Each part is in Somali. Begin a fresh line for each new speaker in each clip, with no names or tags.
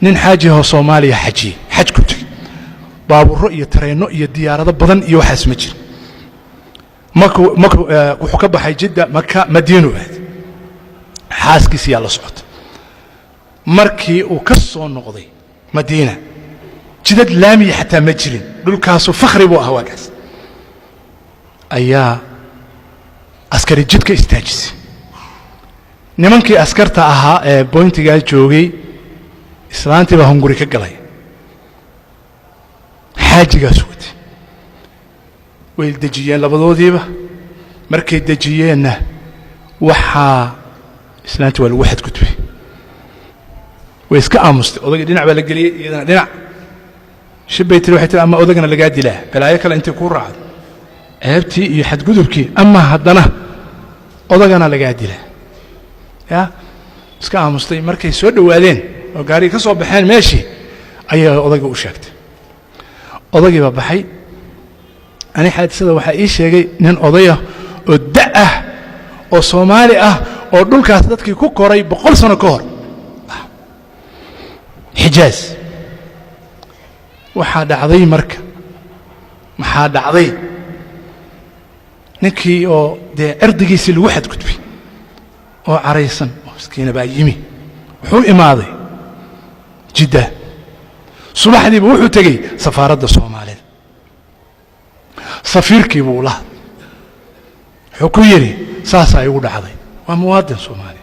nin xaaji oo Soomaaliya xaj ku tagay baabuuro iyo tareenno iyo diyaarado badan iyo waxaas ma jiro wuxuu ka baxay Jidda Makka Madiino xaaskiisa yaa la socota markii uu ka soo noqday Madiina jidad laamiya xataa ma jirin dhulkaasu fakhri buu ahaa waagaas ayaa askari jidka istaajisay nimankii askarta ahaa ee bointiga joogay islaantii baa hunguri ka galay xaajigaas wadi way dejiyeen labadoodiiba markay dejiyeenna waxaa islaantii waa lagu xadgudbay way iska aamustay odagii dhinac baa la geliyey iyadana dhinac shibay tiri waxay tiri ama odagana lagaa dilaa balaayo kale intay ku raacdo ceebtii iyo xadgudubkii ama haddana odagana lagaa dilaa ya iska aamustay markay soo dhawaadeen oo gaari ka soo baxeen meeshii ayaa odagii u sheegtay odagii baa baxay ani xaadisada waxaa ii sheegay nin odaya oo da ah oo Soomaali ah oo dhulkaas dadkii ku koray 100 sano ka hor Xijaaz waxaa dhacday marka maxaa dhacday ninkii oo dee erdigiisii lagu xadgudbay oo caraysan oo miskiina baa yimi wuxuu imaaday Jidda subaxdiiba wuxuu tegey safaaradda Soomaalida safiirkii buu la wuxuu ku yiri saas ay ugu dhacday waa muwaadin Soomaali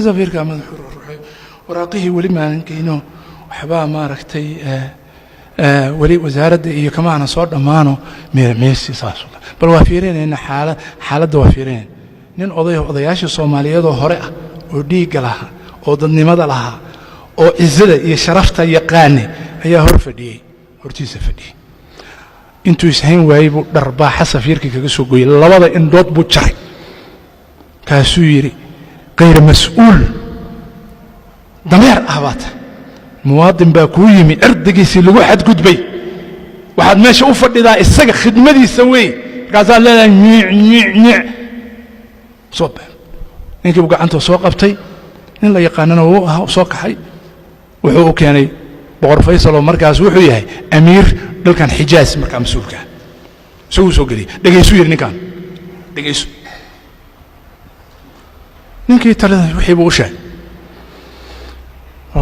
safiirka madaxu ruuxay waraaqihii wali maanan keenoo waxba ma aragtay wali wasaaradda iyo kamaana soo dhamaano meesi saas bal waa fiirinayna xaaladda waa fiirinayna nin odayaashii Soomaaliyeed oo hore ah oo dhiig lahaa oo dadnimada lahaa oo ciidada iyo sharafta yaqaanay ayaa hortiisa fadhiyay intuu ishayn waayay buu dharbaaxa safiirkii kaga soo gooyay labada indhood buu jaray kaasuu yiri غير مسؤول ضمير أهبات مواطن باكويمي أردقيسي لو واحد قدبي واحد ماشي أوفر إذا السجى خدمتي يسوي قال لا نيع صوب إنك بقى أنت سوق أبتي إن لا يقاننا هو سوق حي وحقوق كان بغر فيصل ومركز وحويه أمير دول كان حجاز مركز مسؤول كان سوق لي دقيسو يرني كان دقيسو نينكي ترى وحي بوشان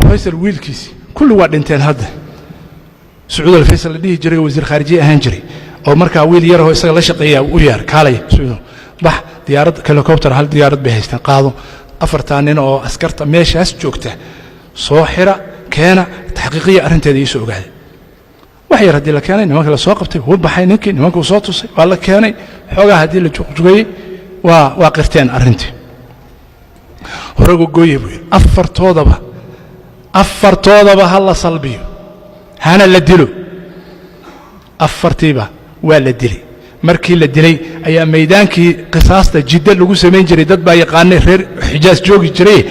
فيصل ويلكيس كل واحد انتين هذا سعود الفيصل اللي جري وزير خارجية هنجري أو مركا ويل يره يسقى لشقية ويار كالي سعود بح ديارة هليكوبتر هل ديارة بهستن قاضوا أفرتانين أو أسكرت ماشي أسجوكته صاحرة كان تحقيقية أرنت هذه سوق هذا وحي ردي لك كان نماك لسوقبته هو بحي نمكي نماك وصوته والله كان حوجة هذه اللي جوجي وواقفتين أرنت ورجو جوي بوي أفرتوضبه هلا صلبيه هانا اللي دلو أفرتيبه ولا دلي مركي اللي دلي أي ميدانكي قصاصته جدا لو سمين جري دد با يقاني رير حجاز جوجي جري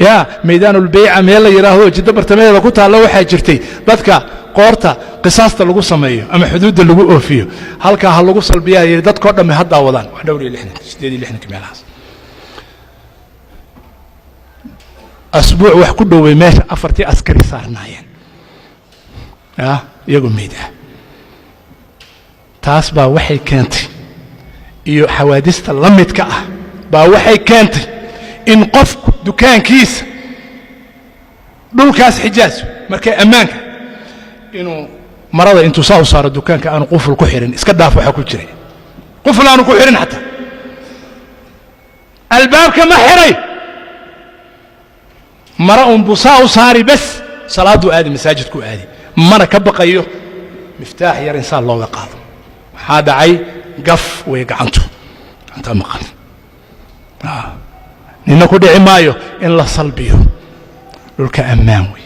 يا ميدان البيع ميلا يراهو جدا برتميدا ku taalo waxa jirtay dadka qoorta qisaasta lagu sameeyo ama xuduudda lagu oofiyo halka ha lagu salbiyaa dadka oo dhamay hadda wadaan wax dhowr iyo 68 meelahaas أسبوع وحكو دوي ماشي أفرتي أسكري صارناين يقول ميدا تاس با وحي كانتي إيو حوادثة لمت كأه با وحي كانتي إن قفك دكان كيس دول كاس حجاز مركي أمانك إنو مرضى إنتو صار الدكان كأنو قفل كحيرين اسكدافو حكو جري قفل أنو كحيرين حتى الباب كما حري مرأة بصاء صاري بس صلاة آدي مساجد كو آدي مرة كبقى مفتاح يا إنسان الله وقاض هذا عي قف ويقعنته أنت مقن نينكو دي عمايو إن الله صلبيه لك أمامي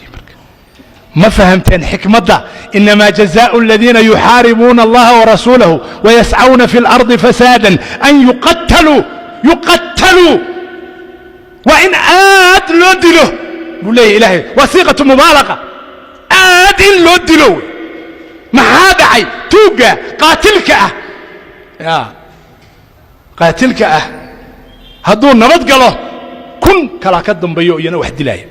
ما فهمتين حكمة إنما جزاء الذين يحاربون الله ورسوله ويسعون في الأرض فسادا أن يقتلوا وإن آد لو دلو بولي إلهي وثيقة مبالغة آد لو دلو ما هذا عي توقع قاتلك يا قاتلك هدون نبض قاله كن كلا كدن بيو ينا واحد دلاي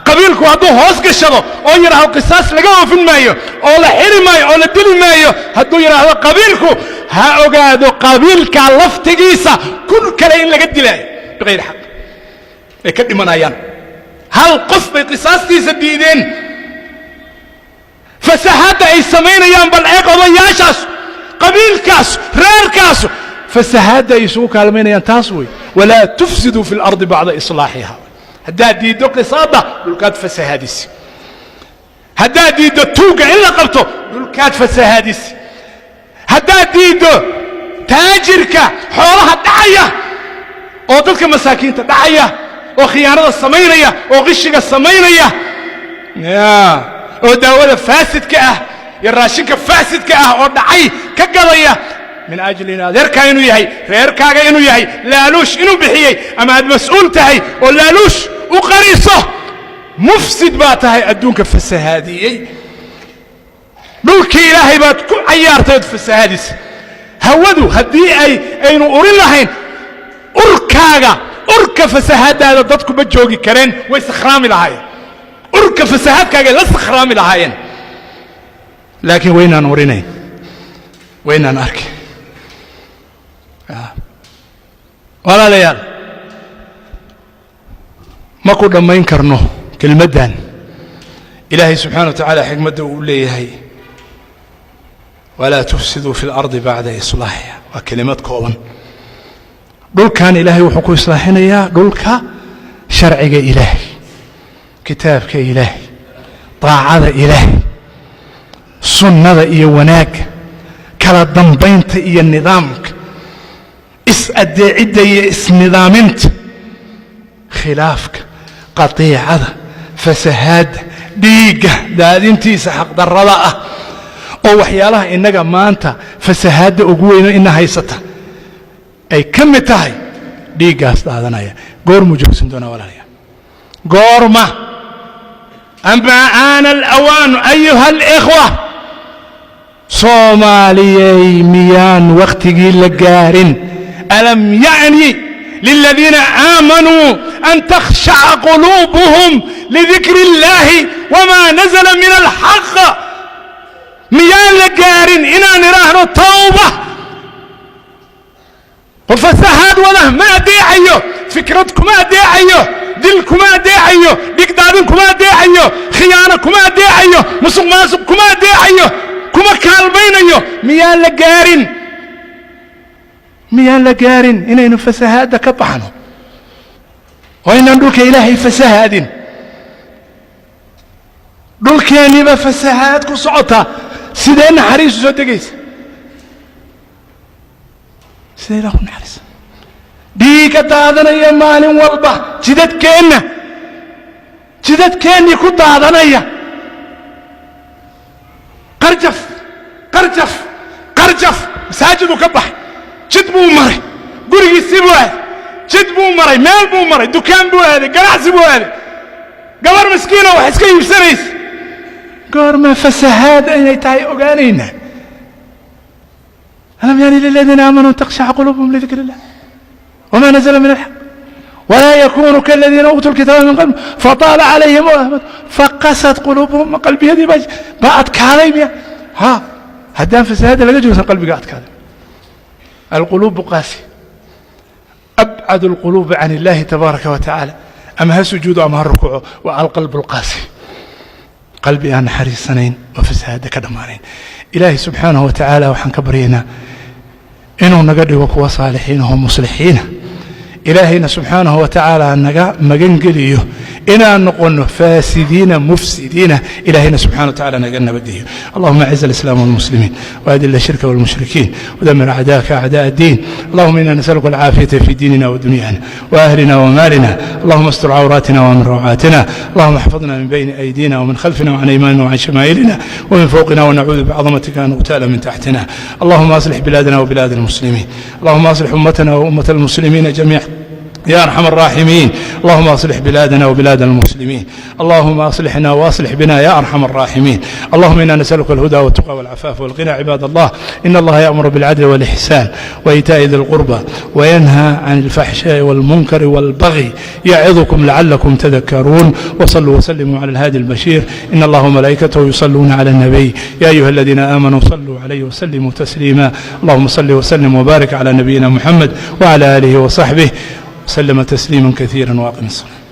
qabiilku hadduu hoos gashado oo yidhaahdo qisaas laga oofin maayo oo la xiri maayo oo la dili maayo hadduu yidhaahdo qabiilku ha ogaado qabiilka laftigiisa kun kale in laga dilaayo biqayri xaq ay ka dhimanayaan hal qof bay qisaastiisa diideen fasahaadda ay samaynayaan bal eeg odayaashaas qabiilkaas reerkaas fasahaadda ay isugu kaalmaynayaan taas wey walaa tufsiduu fi lardi bacda islaaxiha haddaad diiddo qisaada dhulkaad fasahaadisi haddaad diiddo tuugga in la qabto dhulkaad fasahaadisi haddaad diiddo taajirka xoolaha dhacaya oo dadka masaakiinta dhacaya oo khiyaanada samaynaya oo qishiga samaynaya oo daawada faasidka ah iyo raashinka faasidka ah oo dhacay ka gadaya min ajli in adeerkaa inuu yahay reerkaaga inuu yahay laaluush inuu bixiyey ama aad mas-uul tahay oo laaluush u qariso mufsid baa tahay adduunka fasahaadiyey dhulkii ilaahay baad ku cayaartay ood fasahaadisa hawadu haddii aynu urin lahayn urkaaga urka fasahaadaada dadku ma joogi kareen way sakhraami lahaayeen urka fasahaadkaaga la sakhraami lahaayeen laakiin waynaan urinayn waynaan arki walaalayaal ma ku dhammayn karno kelmaddan ilaahay subxaana wa tacaala xikmadda uu leeyahay walaa tufsiduu fi اlardi bacda islaaxiha waa kelimad kooban dhulkan ilaahay wuxuu ku islaaxinayaa dhulka sharciga ilaahay kitaabka ilaahay daacada ilaahay sunnada iyo wanaagga kala dambaynta iyo nidaamka is-adeecidda iyo isnidaaminta khilaafka qatiicada fasahaadda dhiigga daadintiisa xaqdarrada ah oo waxyaalaha innaga maanta fasahaadda ugu weyno ina haysata ay ka mid tahay dhiiggaas daadanaya goormuu joogsan doonaa walaalayaal goorma amaa aana alawaanu ayuha alikhwa soomaaliyey miyaan wakhtigii la gaarin alam ya'ni liladiina aamanuu an takhshaca quluubuhum lidikri اllahi wama nazla min alxaq miyaan la gaarin inaan idhaahno tawba fasahaad wada ma adeecayo fikrad kuma adeecayo dil kuma adeecayo dhigdaadin kuma adeecayo khiyaano kuma adeecayo musuq maasuq kuma adeecayo kuma kaalmaynayo miyaan la gaarin inaynu fasahaadda ka baxno oo inaan dhulka ilaahay fasahaadin dhulkeenniiba fasahaad ku socota sidee naxariisu soo degaysa sidee ilaahu naxariisa dhiigga daadanaya maalin walba jidadkeennii ku daadanaya qarjaf masaajiduu ka baxay jid buu maray gurigiisii buu aaday jid buu maray meel buu maray dukaan buu aaday ganacsi buu aaday gabar miskiina wax iska iibsanaysa goorma fasahaad inay tahay ogaanaynaa alam yaani liladiina aamanuu takhshaca quluubuhum lidikri illah wama nazla min alxaq ولا يكونوا كالذين أوتوا الكتاب من قبل فطال عليهم فقست قلوبهم قلبي هذه بقت كاذب هدان فساد لا يجوز قلبي قاعد كاذب القلوب قاسية أبعد القلوب عن الله تبارك وتعالى أما سجود أما الركوع والقلب القاسي قلبي أنا حريص سنين وفساد كدمانين إلهي سبحانه وتعالى وحن كبرينا إنه نقدر وكوا صالحين وهم مصلحين إلهينا سبحانه وتعالى أنك مجنجليه إنا نقول فاسدين مفسدين إلهينا سبحانه وتعالى نجنا بديه اللهم أعز الإسلام والمسلمين وأذل الشرك والمشركين ودمر أعداءك أعداء الدين اللهم إنا نسألك العافية في ديننا ودنيانا وأهلنا ومالنا اللهم استر عوراتنا ومن روعاتنا اللهم احفظنا من بين أيدينا ومن خلفنا وعن أيماننا وعن شمائلنا ومن فوقنا ونعوذ بعظمتك أن نغتال من تحتنا اللهم أصلح بلادنا وبلاد المسلمين اللهم أصلح أمتنا وأمة المسلمين جميعا يا أرحم الراحمين. اللهم أصلح بلادنا وبلاد المسلمين، اللهم أصلحنا وأصلح بنا يا أرحم الراحمين. اللهم إنا نسألك الهدى والتقى والعفاف والغنى. عباد الله، إن الله يأمر بالعدل والإحسان وإيتاء ذي القربى وينهى عن الفحشاء والمنكر والبغي يعظكم لعلكم تذكرون. وصلوا وسلموا على الهادي البشير. إن الله وملائكته يصلون على النبي يا أيها الذين آمنوا صلوا عليه وسلموا تسليما. اللهم صل وسلم وبارك على نبينا محمد وعلى آله وصحبه وسلم تسليما كثيرا. وأقم الصلاة.